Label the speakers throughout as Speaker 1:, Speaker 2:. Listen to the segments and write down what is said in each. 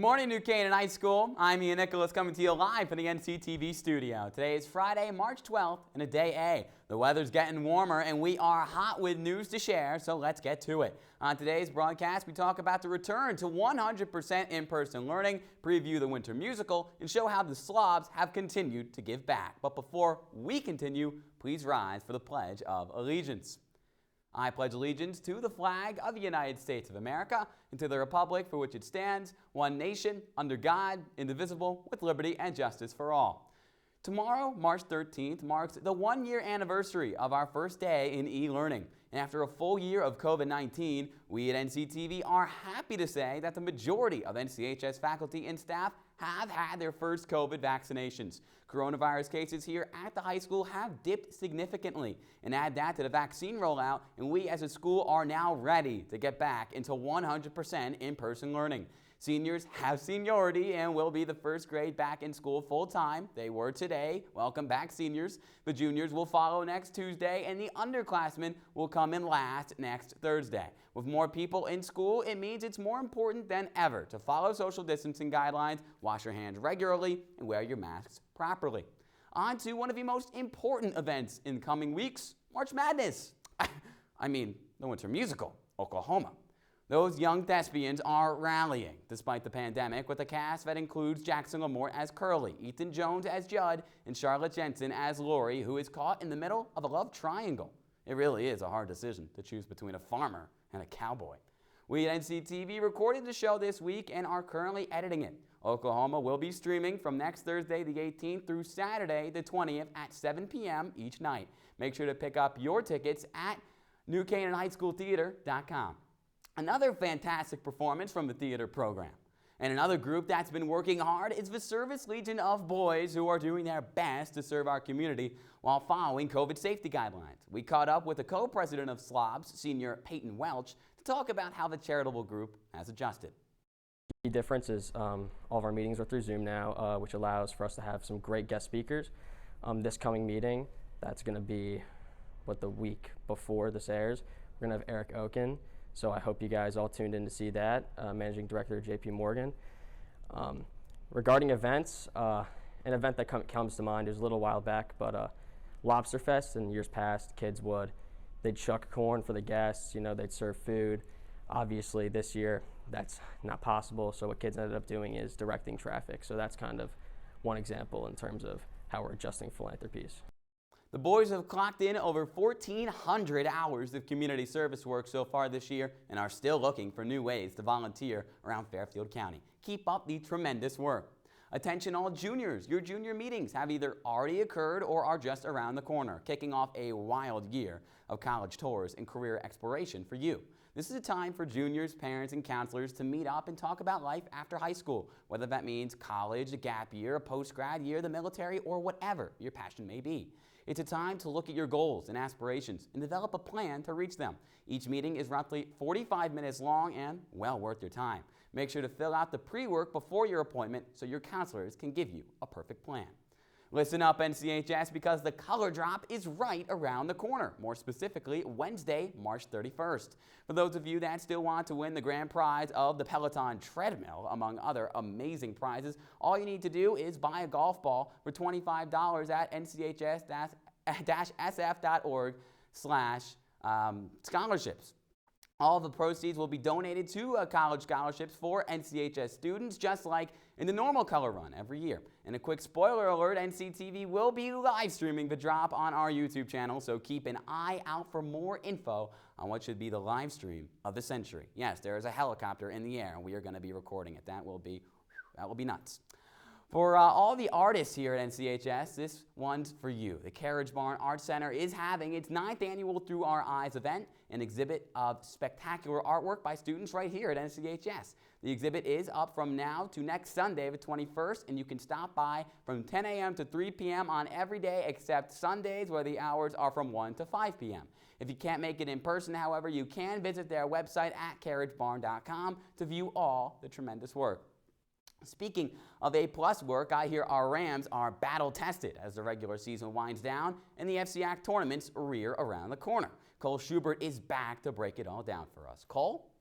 Speaker 1: morning, New Canaan High School. I'm Ian Nicholas coming to you live from the NCTV studio. Today is Friday, March 12th, and a day A. The weather's getting warmer, and we are hot with news to share, so let's get to it. On today's broadcast, we talk about the return to 100% in-person learning, preview the winter musical, and show how the Slobs have continued to give back. But before we continue, please rise for the Pledge of Allegiance. I pledge allegiance to the flag of the United States of America and to the republic for which it stands, one nation, under God, indivisible, with liberty and justice for all. Tomorrow, March 13th, marks the one-year anniversary of our first day in e-learning. And after a full year of COVID-19, we at NCTV are happy to say that the majority of NCHS faculty and staff have had their first COVID vaccinations. Coronavirus cases here at the high school have dipped significantly. And add that to the vaccine rollout, and we as a school are now ready to get back into 100% in-person learning. Seniors have seniority and will be the first grade back in school full-time. They were today. Welcome back, seniors. The juniors will follow next Tuesday, and the underclassmen will come in last next Thursday. With more people in school, it means it's more important than ever to follow social distancing guidelines, wash your hands regularly, and wear your masks properly. On to one of the most important events in coming weeks, March Madness. I mean, the winter musical, Oklahoma. Those young thespians are rallying despite the pandemic with a cast that includes Jackson Lamort as Curly, Ethan Jones as Judd, and Charlotte Jensen as Lori, who is caught in the middle of a love triangle. It really is a hard decision to choose between a farmer and a cowboy. We at NCTV recorded the show this week and are currently editing it. Oklahoma will be streaming from next Thursday the 18th through Saturday the 20th at 7 p.m. each night. Make sure to pick up your tickets at newcanaanhighschooltheater.com. Another fantastic performance from the theater program. And another group that's been working hard is the Service Legion of Boys, who are doing their best to serve our community while following COVID safety guidelines. We caught up with the co-president of Slobs, Senior Peyton Welch, to talk about how the charitable group has adjusted.
Speaker 2: The difference is all of our meetings are through Zoom now, which allows for us to have some great guest speakers. This coming meeting, that's going to be the week before this airs. We're going to have Eric Oken. So I hope you guys all tuned in to see that, Managing Director of JP Morgan. Regarding events, an event that comes to mind is a little while back, but Lobster Fest. In years past, kids they'd shuck corn for the guests, they'd serve food. Obviously this year that's not possible, so what kids ended up doing is directing traffic. So that's kind of one example in terms of how we're adjusting philanthropies.
Speaker 1: The boys have clocked in over 1,400 hours of community service work so far this year and are still looking for new ways to volunteer around Fairfield County. Keep up the tremendous work. Attention all juniors, your junior meetings have either already occurred or are just around the corner, kicking off a wild year of college tours and career exploration for you. This is a time for juniors, parents, and counselors to meet up and talk about life after high school, whether that means college, a gap year, a post-grad year, the military, or whatever your passion may be. It's a time to look at your goals and aspirations and develop a plan to reach them. Each meeting is roughly 45 minutes long and well worth your time. Make sure to fill out the pre-work before your appointment so your counselors can give you a perfect plan. Listen up, NCHS, because the color drop is right around the corner, more specifically Wednesday, March 31st. For those of you that still want to win the grand prize of the Peloton treadmill, among other amazing prizes, all you need to do is buy a golf ball for $25 at nchs-sf.org/scholarships. All of the proceeds will be donated to college scholarships for NCHS students, just like in the normal color run every year. And a quick spoiler alert, NCTV will be live streaming the drop on our YouTube channel, so keep an eye out for more info on what should be the live stream of the century. Yes, there is a helicopter in the air, and we are going to be recording it. That will be nuts. For all the artists here at NCHS, this one's for you. The Carriage Barn Art Center is having its 9th annual Through Our Eyes event, an exhibit of spectacular artwork by students right here at NCHS. The exhibit is up from now to next Sunday, the 21st, and you can stop by from 10 a.m. to 3 p.m. on every day except Sundays, where the hours are from 1 to 5 p.m. If you can't make it in person, however, you can visit their website at carriagebarn.com to view all the tremendous work. Speaking of A-plus work, I hear our Rams are battle-tested as the regular season winds down and the FCAC tournaments rear around the corner. Cole Schubert is back to break it all down for us. Cole?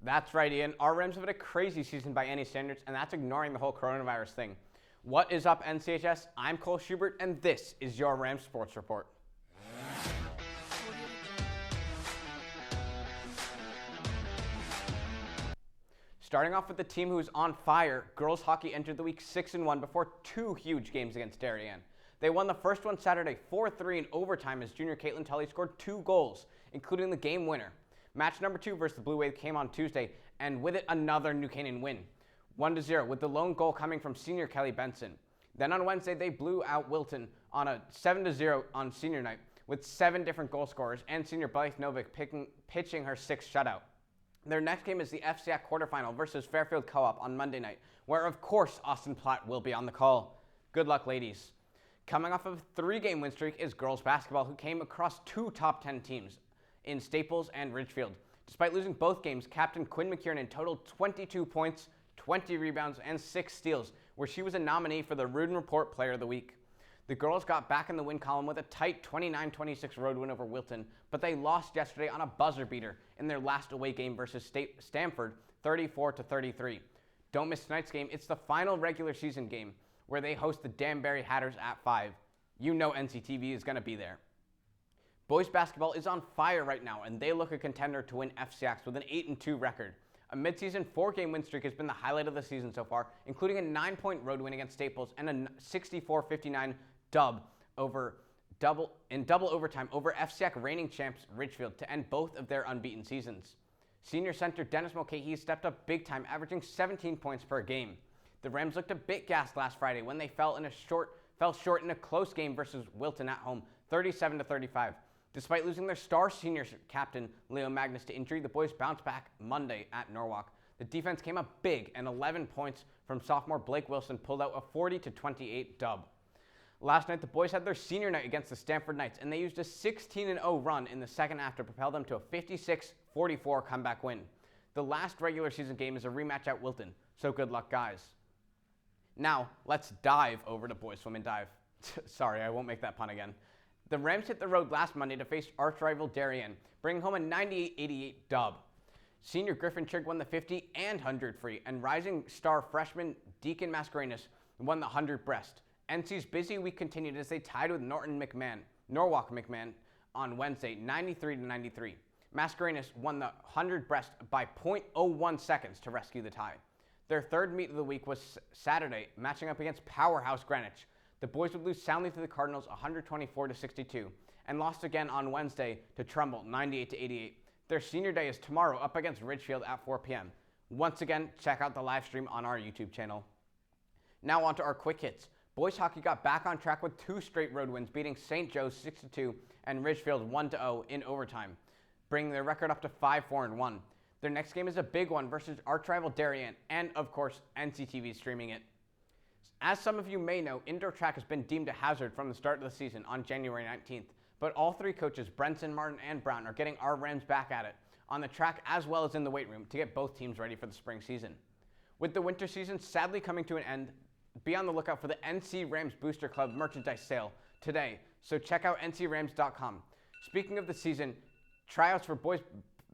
Speaker 3: That's right, Ian. Our Rams have had a crazy season by any standards, and that's ignoring the whole coronavirus thing. What is up, NCHS? I'm Cole Schubert, and this is your Rams Sports Report. Starting off with the team who is on fire, girls hockey entered the week 6-1 before two huge games against Darien. They won the first one Saturday 4-3 in overtime as junior Caitlin Tully scored 2 goals, including the game winner. Match number 2 versus the Blue Wave came on Tuesday, and with it another New Canaan win, 1-0, with the lone goal coming from senior Kelly Benson. Then on Wednesday, they blew out Wilton on a 7-0 on senior night, with 7 different goal scorers and senior Blythe Novick pitching her 6th shutout. Their next game is the FCAC quarterfinal versus Fairfield Co-op on Monday night, where of course Austin Platt will be on the call. Good luck, ladies. Coming off of a 3-game win streak is girls basketball, who came across 2 top 10 teams in Staples and Ridgefield. Despite losing both games, captain Quinn McKiernan totaled 22 points, 20 rebounds, and 6 steals, where she was a nominee for the Rudin Report Player of the Week. The girls got back in the win column with a tight 29-26 road win over Wilton, but they lost yesterday on a buzzer beater in their last away game versus Stamford, 34-33. Don't miss tonight's game. It's the final regular season game where they host the Danbury Hatters at 5. You know NCTV is going to be there. Boys basketball is on fire right now, and they look a contender to win FCACs with an 8-2 record. A midseason 4-game win streak has been the highlight of the season so far, including a 9-point road win against Staples and a 64-59 dub in double overtime over FCAC reigning champs Ridgefield to end both of their unbeaten seasons. Senior center Dennis Mulcahy stepped up big time, averaging 17 points per game. The Rams looked a bit gassed last Friday when they fell short in a close game versus Wilton at home, 37-35. Despite losing their star senior captain Leo Magnus to injury, the boys bounced back Monday at Norwalk. The defense came up big, and 11 points from sophomore Blake Wilson pulled out a 40-28 dub. Last night, the boys had their senior night against the Stamford Knights, and they used a 16-0 run in the second half to propel them to a 56-44 comeback win. The last regular season game is a rematch at Wilton, so good luck, guys. Now, let's dive over to boys swim and dive. Sorry, I won't make that pun again. The Rams hit the road last Monday to face arch-rival Darien, bringing home a 98-88 dub. Senior Griffin Trigg won the 50 and 100 free, and rising star freshman Deacon Mascarenas won the 100 breast. NC's busy week continued as they tied with Norwalk McMahon on Wednesday, 93-93. Mascarenas won the 100 breast by 0.01 seconds to rescue the tie. Their third meet of the week was Saturday, matching up against powerhouse Greenwich. The boys would lose soundly to the Cardinals 124-62 and lost again on Wednesday to Trumbull 98-88. Their senior day is tomorrow up against Ridgefield at 4 p.m. Once again, check out the live stream on our YouTube channel. Now on to our quick hits. Boys hockey got back on track with 2 straight road wins, beating St. Joe's 6-2 and Ridgefield 1-0 in overtime, bringing their record up to 5-4-1. Their next game is a big one versus arch-rival Darien, and of course, NCTV is streaming it. As some of you may know, indoor track has been deemed a hazard from the start of the season on January 19th, but all 3 coaches, Brenson, Martin, and Brown, are getting our Rams back at it, on the track as well as in the weight room, to get both teams ready for the spring season. With the winter season sadly coming to an end, be on the lookout for the NC Rams Booster Club merchandise sale today, so check out ncrams.com. Speaking of the season, tryouts for boys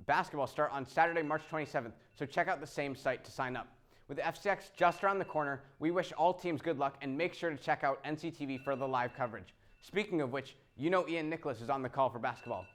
Speaker 3: basketball start on Saturday, March 27th, so check out the same site to sign up. With the FCX just around the corner, we wish all teams good luck and make sure to check out NCTV for the live coverage. Speaking of which, you know Ian Nicholas is on the call for basketball.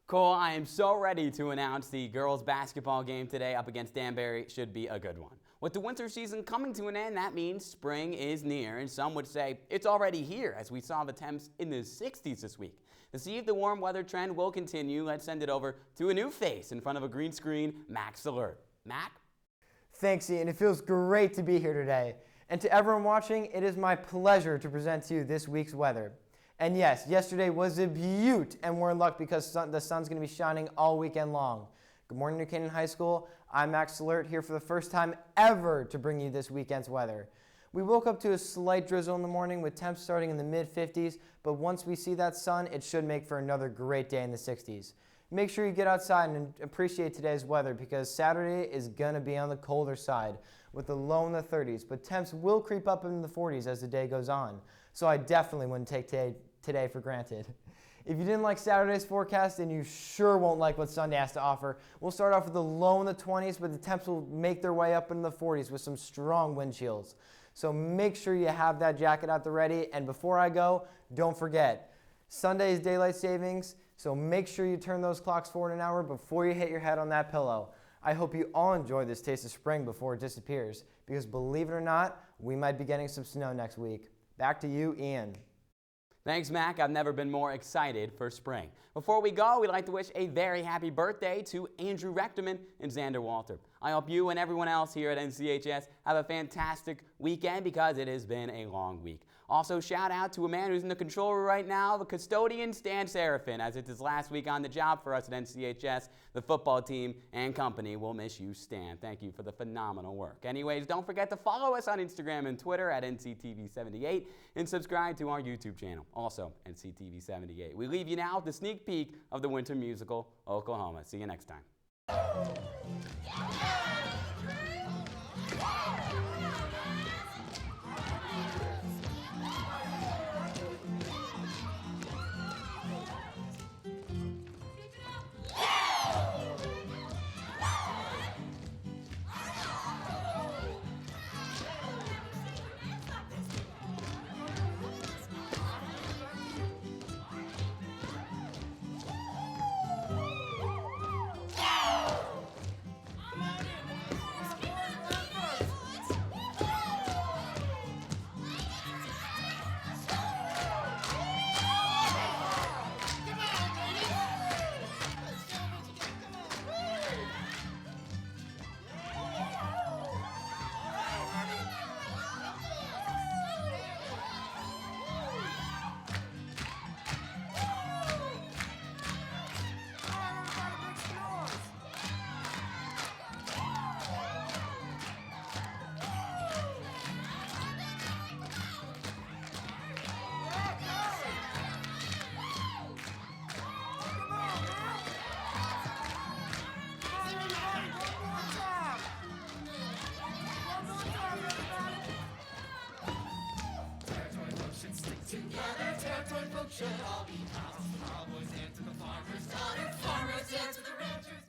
Speaker 1: Cole, I am so ready to announce the girls basketball game today up against Danbury. Should be a good one. With the winter season coming to an end, that means spring is near, and some would say it's already here, as we saw the temps in the 60s this week. To see if the warm weather trend will continue, let's send it over to a new face in front of a green screen, Mack Seelert. Mack?
Speaker 4: Thanks, Ian. It feels great to be here today. And to everyone watching, it is my pleasure to present to you this week's weather. And yes, yesterday was a beaut, and we're in luck because the sun's going to be shining all weekend long. Good morning, New Canaan High School. I'm Mack Seelert, here for the first time ever to bring you this weekend's weather. We woke up to a slight drizzle in the morning with temps starting in the mid-50s, but once we see that sun, it should make for another great day in the 60s. Make sure you get outside and appreciate today's weather because Saturday is going to be on the colder side with the low in the 30s, but temps will creep up in the 40s as the day goes on. So I definitely wouldn't take today for granted. If you didn't like Saturday's forecast, then you sure won't like what Sunday has to offer. We'll start off with a low in the 20s, but the temps will make their way up into the 40s with some strong wind chills. So make sure you have that jacket at the ready. And before I go, don't forget, Sunday is daylight savings, so make sure you turn those clocks forward an hour before you hit your head on that pillow. I hope you all enjoy this taste of spring before it disappears, because believe it or not, we might be getting some snow next week. Back to you, Ian.
Speaker 1: Thanks, Mac. I've never been more excited for spring. Before we go, we'd like to wish a very happy birthday to Andrew Rechterman and Xander Walter. I hope you and everyone else here at NCHS have a fantastic weekend because it has been a long week. Also, shout out to a man who's in the control room right now, the custodian, Stan Seraphin, as it's his last week on the job for us at NCHS. The football team and company will miss you, Stan. Thank you for the phenomenal work. Anyways, don't forget to follow us on Instagram and Twitter at NCTV78 and subscribe to our YouTube channel, also NCTV78. We leave you now with a sneak peek of the winter musical, Oklahoma. See you next time.
Speaker 5: Together, territory folks should all be housed. Cowboys dance to the farmer's daughter, farmers dance to the rancher's